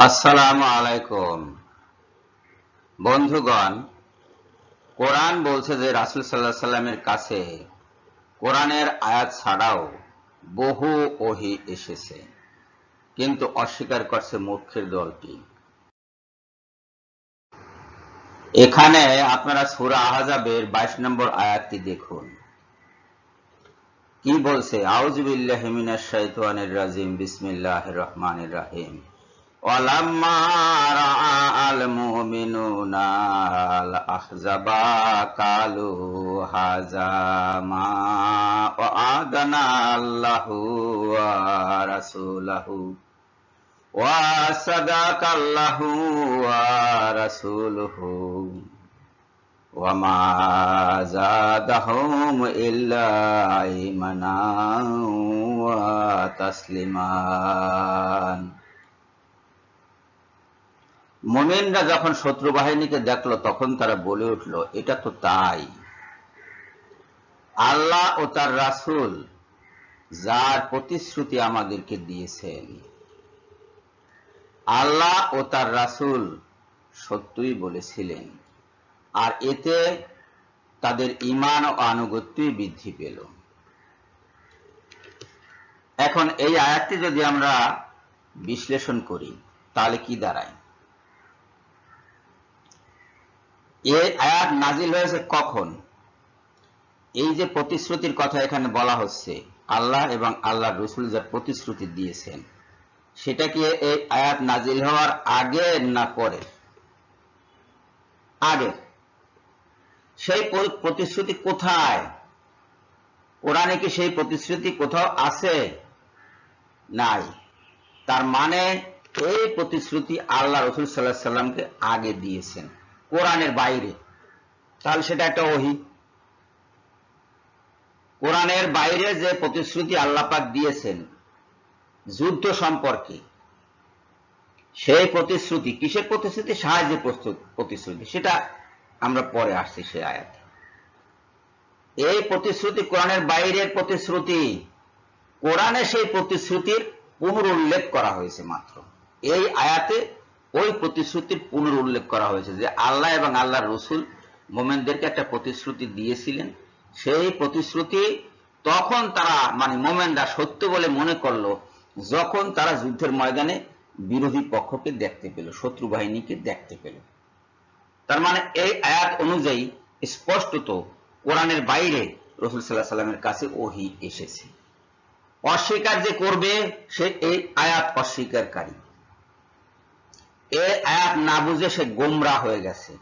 আসসালামু আলাইকুম বন্ধুগণ। কোরআন বলছে যে রাসূল সাল্লাল্লাহু আলাইহি সাল্লামের কাছে কোরআনের আয়াত ছাড়াও বহু ওহী এসেছে, কিন্তু অস্বীকার করছে মূর্খের দলটি। এখানে আপনারা সূরা আহজাবের 22 নম্বর আয়াতটি দেখুন। কি বলছে? আউযু বিল্লাহি মিনাশ শাইতানির রাজিম, বিসমিল্লাহির রহমানির রহিম। ওয়ালাম্মা রাআল মুমিনুনা আল আহজাবা কালু হাযা মা ওয়া'আদানা আল্লাহু ওয়া রাসূলুহু ওয়া সাদাকাল্লাহু ওয়া রাসূলুহু ওয়া মা যাদাহুম ইল্লা ঈমানান ওয়া তাসলিমান। মুমিনরা যখন শত্রু বাহিনীকে দেখলো তখন তারা বলে উঠল, এটা তো তাই, আল্লাহ ও তার রাসূল যার প্রতিশ্রুতি আমাদেরকে দিয়েছেন, আল্লাহ ও তার রাসূল সত্যই বলেছিলেন, আর এতে তাদের ঈমান ও আনুগত্যই বৃদ্ধি পেল। এখন এই আয়াতটি যদি আমরা বিশ্লেষণ করি তাহলে কি দাঁড়ায়? এই আয়াত নাজিল হয়েছে কখন? এই যে প্রতিশ্রুতির কথা এখানে বলা হচ্ছে, আল্লাহ এবং আল্লাহর রাসূল যে প্রতিশ্রুতি দিয়েছেন, সেটা কি এই আয়াত নাজিল হওয়ার আগে না পরে? আগে। সেই প্রতিশ্রুতি কোথায়? কোরআনে কি সেই প্রতিশ্রুতি কোথাও আছে? নাই। তার মানে এই প্রতিশ্রুতি আল্লাহ রাসূল সাল্লাল্লাহু আলাইহি সাল্লামকে আগে দিয়েছেন, কোরআনের বাইরে। তাহলে সেটা একটা ওহী। কোরআনের বাইরে যে প্রতিশ্রুতি আল্লাহ পাক দিয়েছেন যুদ্ধ সম্পর্কে, সেই প্রতিশ্রুতি কিসের প্রতিশ্রুতি? সাহায্যের প্রতিশ্রুতি। সেটা আমরা পরে আসছি সে আয়াতে। এই প্রতিশ্রুতি কোরআনের বাইরের প্রতিশ্রুতি। কোরআনে সেই প্রতিশ্রুতির পুনরুল্লেখ করা হয়েছে মাত্র। এই আয়াতে ওই প্রতিশ্রুতির পুনরুল্লেখ করা হয়েছে যে আল্লাহ এবং আল্লাহর রাসূল মুমিনদেরকে একটা প্রতিশ্রুতি দিয়েছিলেন। সেই প্রতিশ্রুতি তখন তারা মুমিনরা সত্য বলে মনে করলো যখন তারা যুদ্ধের ময়দানে বিরোধী পক্ষকে দেখতে পেল, শত্রু বাহিনীকে দেখতে পেল। তার মানে এই আয়াত অনুযায়ী স্পষ্টত কোরআনের বাইরে রাসূল সাল্লাল্লাহু আলাইহি সাল্লামের কাছে ওহী এসেছে। অস্বীকার যে করবে সে এই আয়াত অস্বীকারী। এই আয়াত না বুঝে সে গোমরাহ হয়ে গেছে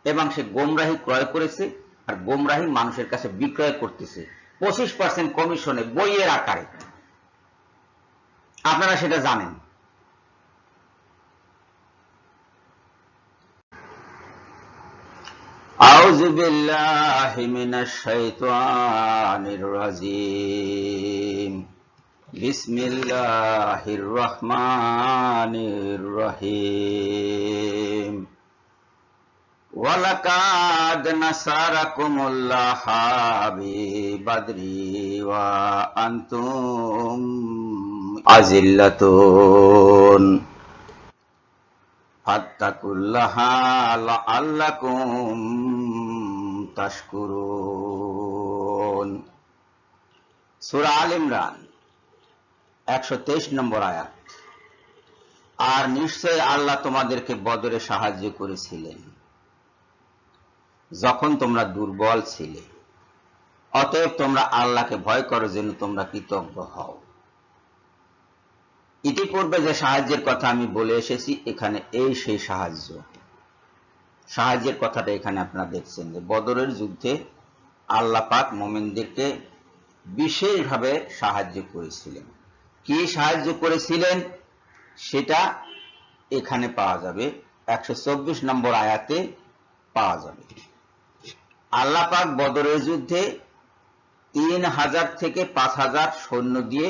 এবং সে গোমরাহি ক্রয় করেছে, আর গোমরাহি মানুষের কাছে বিক্রয় করতেছে 25% কমিশনে, বইয়ের আকারে। আপনারা সেটা জানেন। আউযু বিল্লাহি মিনাশ শাইতানির রাজিম, বিসমিল্লাহির রহমানির রহিম। ওয়ালাকাদ নাসারাকুমুল্লাহু বিবাদরি ওয়া আনতুম আযিল্লাতুন ফাত্তাকুল্লাহা লাআল্লাকুম তাশকুরুন। সূরা আল ইমরান 123 নম্বর আয়াত। আর নিশ্চয় আল্লাহ তোমাদেরকে বদরে সাহায্য করেছিলেন যখন তোমরা দুর্বল ছিলে, অতএব তোমরা আল্লাহকে ভয় করো যেন তোমরা কৃতজ্ঞ হও। ইতিপূর্বে যে সাহায্যের কথা আমি বলে এসেছি, এখানে এই সেই সাহায্যের কথাটা এখানে আপনারা দেখছেন যে বদরের যুদ্ধে আল্লাহ পাক মুমিনদেরকে বিশেষভাবে সাহায্য করেছিলেন। কি সাহায্য করেছিলেন সেটা এখানে পাওয়া যাবে, 124 নম্বর আয়াতে পাওয়া যাবে। আল্লাহ পাক বদরের যুদ্ধে 3000 থেকে 5000 সৈন্য দিয়ে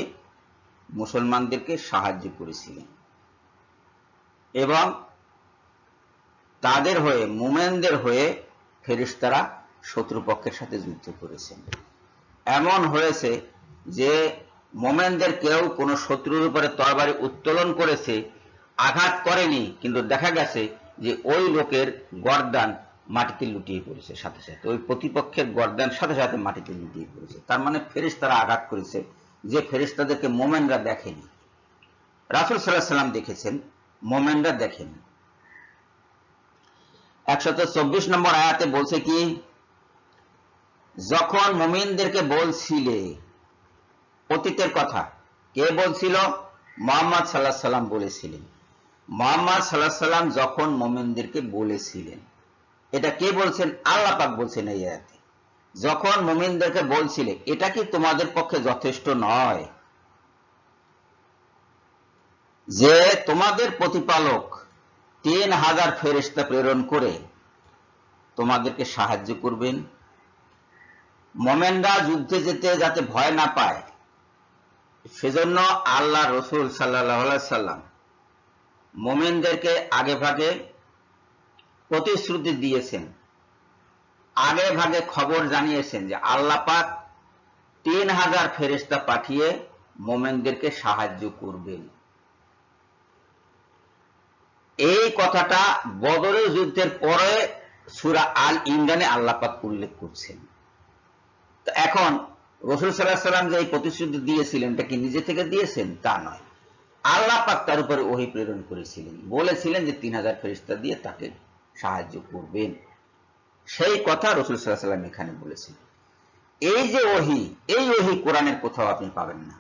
মুসলমানদেরকে সাহায্য করেছিলেন এবং তাদের হয়ে, মুমিনদের হয়ে ফেরেশতারা শত্রুপক্ষের সাথে যুদ্ধ করেছেন। এমন হয়েছে যে মুমিনদের কেউ কোনো শত্রুর উপরে তরবারি উত্তোলন করেছে, আঘাত করেনি, কিন্তু দেখা গেছে যে ওই লোকের গর্দান মাটিতে লুটিয়ে পড়েছে, সাথে সাথে ওই প্রতিপক্ষের গর্দান সাথে সাথে মাটিতে লুটিয়ে পড়েছে। তার মানে ফেরেশতারা আঘাত করেছে, যে ফেরেশতাদেরকে মোমেনরা দেখেনি। রাসূল সাল্লাল্লাহু আলাইহি ওয়াসাল্লাম দেখেছেন, মোমেনরা দেখেনি। 124 নম্বর আয়াতে বলছে কি, যখন মুমিনদেরকে বলছিলে, অতীতের কথা কে বলছিল? মুহাম্মদ সাল্লাল্লাহু আলাইহি ওয়াসাল্লাম বলেছিলেন। মুহাম্মদ সাল্লাল্লাহু আলাইহি ওয়াসাল্লাম যখন মুমিনদেরকে বলেছিলেন, এটা কে বলছেন? আল্লাহ পাক বলছেন এই আয়াতে, যখন মুমিনদেরকে বলছিলে, এটা কি তোমাদের পক্ষে যথেষ্ট নয় যে তোমাদের প্রতিপালক 3000 ফেরেশতা প্রেরণ করে তোমাদেরকে সাহায্য করবেন? মুমিনরা যুদ্ধে যেতে যাতে ভয় না পায়, সেজন্য আল্লাহ রাসূল সাল্লাল্লাহু আলাইহি সাল্লাম মুমিনদেরকে আগে ভাগে প্রতিশ্রুতি দিয়েছেন, আগে ভাগে খবর জানিয়েছেন যে আল্লাহ পাক 3000 ফেরেশতা পাঠিয়ে মুমিনদেরকে সাহায্য করবেন। এই কথাটা বদরের যুদ্ধের পরে সূরা আল ইমরানে আল্লাহ পাক উল্লেখ করছেন। তো এখন রাসূল সাল্লাল্লাহু আলাইহি সাল্লাম যে এই প্রতিশ্রুতি দিয়েছিলেন, এটা কি নিজে থেকে দিয়েছেন? তা নয়, আল্লাহ পাক তার উপরে ওহী প্রেরণ করেছিলেন, বলেছিলেন যে 3000 ফেরেশতা দিয়ে তাকে সাহায্য করবেন। সেই কথা রাসূল সাল্লাল্লাহু আলাইহি সাল্লাম এখানে বলেছেন। এই যে ওহী, এই ওহী কোরআনের কোথাও আপনি পাবেন না।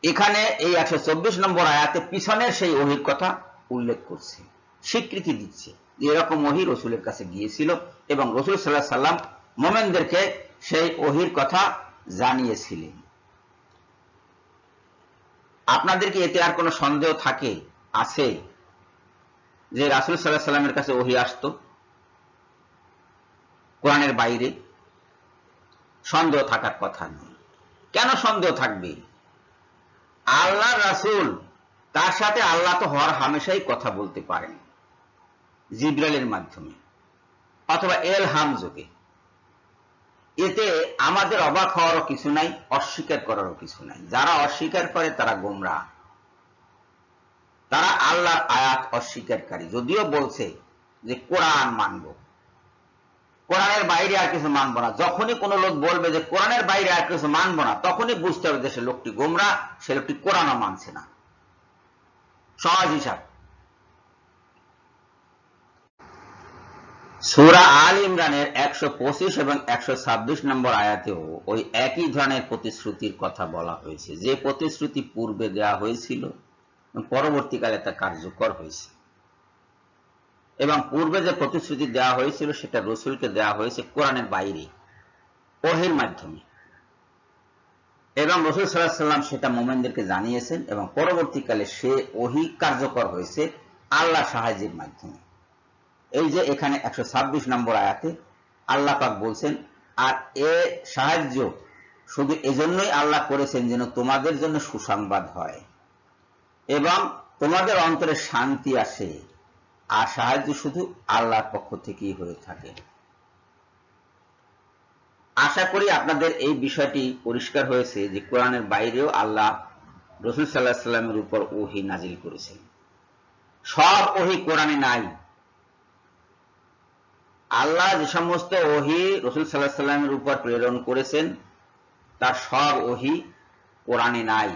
এখানে এই 124 নম্বর আয়াতে পিছনের সেই ওহীর কথা উল্লেখ করছে, স্বীকৃতি দিচ্ছে যে এরকম ওহী রাসূলের কাছে গিয়েছিল এবং রাসূল সাল্লাল্লাহু আলাইহি সাল্লাম মুমিনদেরকে সেই ওহীর কথা জানিয়েছিলেন। আপনাদের কি এতে আর কোনো সন্দেহ আছে যে রাসূল সাল্লাল্লাহু আলাইহি সাল্লামের কাছে ওহী আসতো কোরআনের বাইরে? সন্দেহ থাকার কথা নেই। কেন সন্দেহ থাকবে? আল্লাহ রাসূল, তার সাথে আল্লাহ তো হর হামেশাই কথা বলতে পারেন, জিবরাইলের মাধ্যমে অথবা ইলহাম যোগে। এতে আমাদের অবাক হওয়ারও কিছু নাই, অস্বীকার করারও কিছু নাই। যারা অস্বীকার করে তারা গোমরাহ, তারা আল্লাহর আয়াত অস্বীকারী। যদিও বলছে যে কোরআন মানব, কোরআনের বাইরে আর কিছু মানব না, যখনই কোনো লোক বলবে যে কোরআনের বাইরে আর কিছু মানব না, তখনই বুঝতে হবে যে সে লোকটি গোমরাহ, সে লোকটি কোরআনও মানছে না। সহজ হিসাব। সূরা আল ইমরানের 125 এবং 126 নম্বর আয়াতেও ওই একই ধরনের প্রতিশ্রুতির কথা বলা হয়েছে, যে প্রতিশ্রুতি পূর্বে দেওয়া হয়েছিল পরবর্তীকালে তা কার্যকর হয়েছে। এবং পূর্বে যে প্রতিশ্রুতি দেওয়া হয়েছিল সেটা রাসূলকে দেওয়া হয়েছে কোরআনের বাইরে, ওহীর মাধ্যমে, এবং রাসূল সাল্লাল্লাহু আলাইহি সাল্লাম সেটা মুমিনদেরকে জানিয়েছেন এবং পরবর্তীকালে সে ওহী কার্যকর হয়েছে আল্লাহর সাহায্যের মাধ্যমে। এই যে এখানে 126 নম্বর আয়াতে আল্লাহ পাক বলছেন, আর এ সাহায্য শুধু এজন্যই আল্লাহ করেছেন যেন তোমাদের জন্য সুসংবাদ হয় এবং তোমাদের অন্তরে শান্তি আসে, আর সাহায্য শুধু আল্লাহর পক্ষ থেকেই হয়ে থাকে। আশা করি আপনাদের এই বিষয়টি পরিষ্কার হয়েছে যে কোরআনের বাইরেও আল্লাহ রাসূল সাল্লাল্লাহু আলাইহি সাল্লামের উপর ওহী নাজিল করেছেন। সব ওহী কোরআনে নাই। আল্লাহ যে সমস্ত ওহী রাসূল সাল্লাল্লাহু আলাইহি সাল্লামের উপর প্রেরণ করেছেন তার সব ওহী কোরআনে নাই।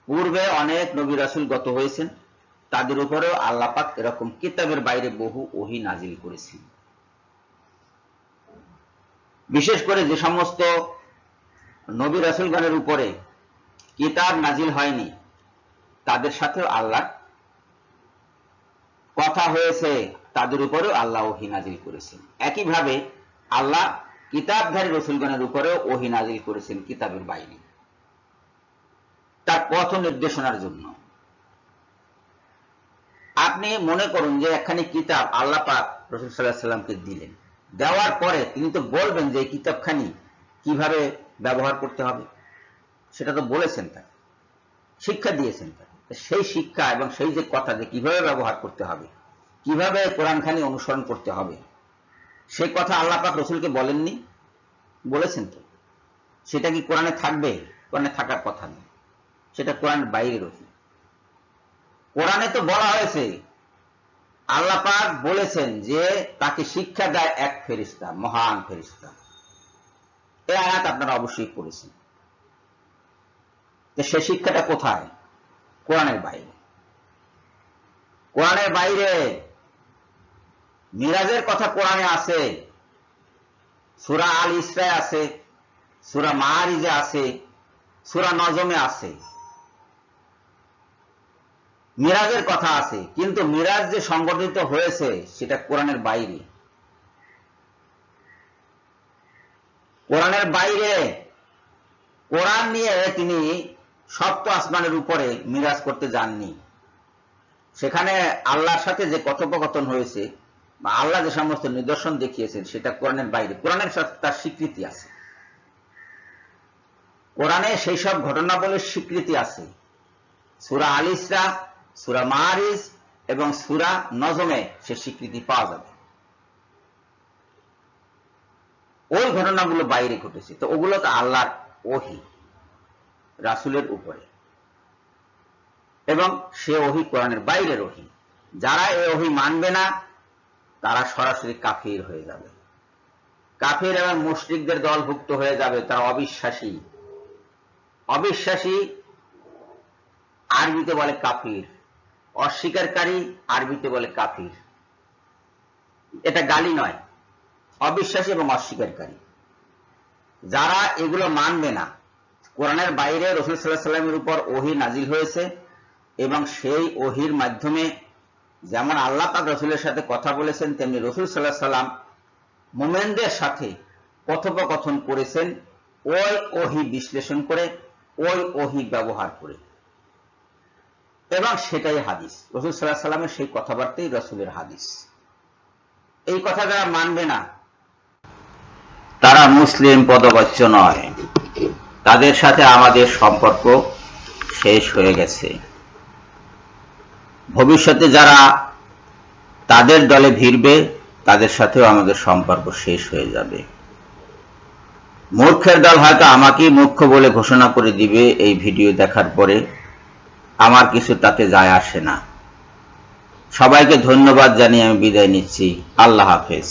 পূর্বে অনেক নবী রাসূল গত হয়েছেন, তাদের উপরেও আল্লাহ পাক এরকম কিতাবের বাইরে বহু ওহী নাজিল করেছেন। বিশেষ করে যে সমস্ত নবী রাসূলগণের উপরে কিতাব নাজিল হয়নি তাদের সাথেও আল্লাহ কথা হয়েছে, তাদের উপরেও আল্লাহ ওহী নাজিল করেছেন। একইভাবে আল্লাহ কিতাবধারী রাসূলগণের উপরেও ওহী নাজিল করেছেন কিতাবের বাইরে, তার পথ নির্দেশনার জন্য। আপনি মনে করুন যে একখানি কিতাব আল্লাহ পাক রাসূল সাল্লাল্লাহু আলাইহি সাল্লামকে দিলেন, দেওয়ার পরে তিনি তো বলবেন যে এই কিতাবখানি কিভাবে ব্যবহার করতে হবে, সেটা তো বলেছেন, তাকে শিক্ষা দিয়েছেন। তাকে সেই শিক্ষা এবং সেই যে কথা যে কিভাবে ব্যবহার করতে হবে, কিভাবে কোরআনখানি অনুসরণ করতে হবে, সেই কথা আল্লাহ পাক রাসূলকে বলেননি? বলেছেন তো। সেটা কি কোরআনে থাকবে? কোরআনে থাকার কথা নেই, সেটা কোরআনের বাইরে রয়েছে। কোরআনে তো বলা হয়েছে, আল্লাহ পাক বলেছেন যে তাকে শিক্ষা দেয় এক ফেরেশতা, মহান ফেরেশতা। এই আয়াত আপনারা অবশ্যই পড়েছেন। সে শিক্ষাটা কোথায়? কোরআনের বাইরে। কোরআনের বাইরে মিরাজের কথা কোরআনে আছে, সূরা আল ইসরায় আছে, সূরা মাআরিজে আছে, সূরা নজমে আছে, মিরাজের কথা আছে। কিন্তু মিরাজ যে সংগঠিত হয়েছে সেটা কোরআনের বাইরে। কোরআনের বাইরে কোরআন নিয়ে তিনি সপ্ত আসমানের উপরে মিরাজ করতে যাননি। সেখানে আল্লাহর সাথে যে কথোপকথন হয়েছে বা আল্লাহ যে সমস্ত নিদর্শন দেখিয়েছেন সেটা কোরআনের বাইরে। কোরআনের সাথে তার স্বীকৃতি আছে, কোরআনে সেই সব ঘটনাবলীর স্বীকৃতি আছে। সূরা আল ইসরা, সূরা মাআরিজ এবং সূরা নজমে সে স্বীকৃতি পাওয়া যাবে। ওই ঘটনাগুলো বাইরে ঘটেছে, তো ওগুলো তো আল্লাহর ওহী রাসূলের উপরে, এবং সে ওহী কোরআনের বাইরের ওহী। যারা এই ওহী মানবে না তারা সরাসরি কাফির হয়ে যাবে, কাফির এবং মুশরিকদের দলভুক্ত হয়ে যাবে। তারা অবিশ্বাসী। অবিশ্বাসী আরবিতে বলে কাফির, অস্বীকারী আরবিতে বলে কাফির। এটা গালি নয়, অবিশ্বাসী এবং অস্বীকারী যারা এগুলো মানবে না। কোরআনের বাইরে রাসূল সাল্লাল্লাহু আলাইহি ওয়াসাল্লামের উপর ওহী নাজিল হয়েছে এবং সেই ওহীর মাধ্যমে যেমন আল্লাহ পাক রাসূলের সাথে কথা বলেছেন, তেমনি রাসূল সাল্লাল্লাহু আলাইহি ওয়াসাল্লাম মুমিনদের সাথে কথোপকথন করেছেন ওই ওহী বিশ্লেষণ করে, ওই ওহী ব্যবহার করে, এবং সেটাই হাদিস। রাসূল সাল্লাল্লাহু আলাইহি ওয়াসাল্লামের সেই কথাবার্তাই রাসূলের হাদিস। এই কথা যারা মানবে না তারা মুসলিম পদবাচ্য নয়, তাদের সাথে আমাদের সম্পর্ক শেষ হয়ে গেছে। ভবিষ্যতে যারা তাদের দলে ভিড়বে তাদের সাথেও আমাদের সম্পর্ক শেষ হয়ে যাবে। মূর্খের দল হয়তো আমাকেই মূর্খ বলে ঘোষণা করে দিবে এই ভিডিও দেখার পরে, আমার কিছু তাতে যায় আসে না। সবাইকে ধন্যবাদ জানিয়ে আমি বিদায় নিচ্ছি। আল্লাহ হাফেজ।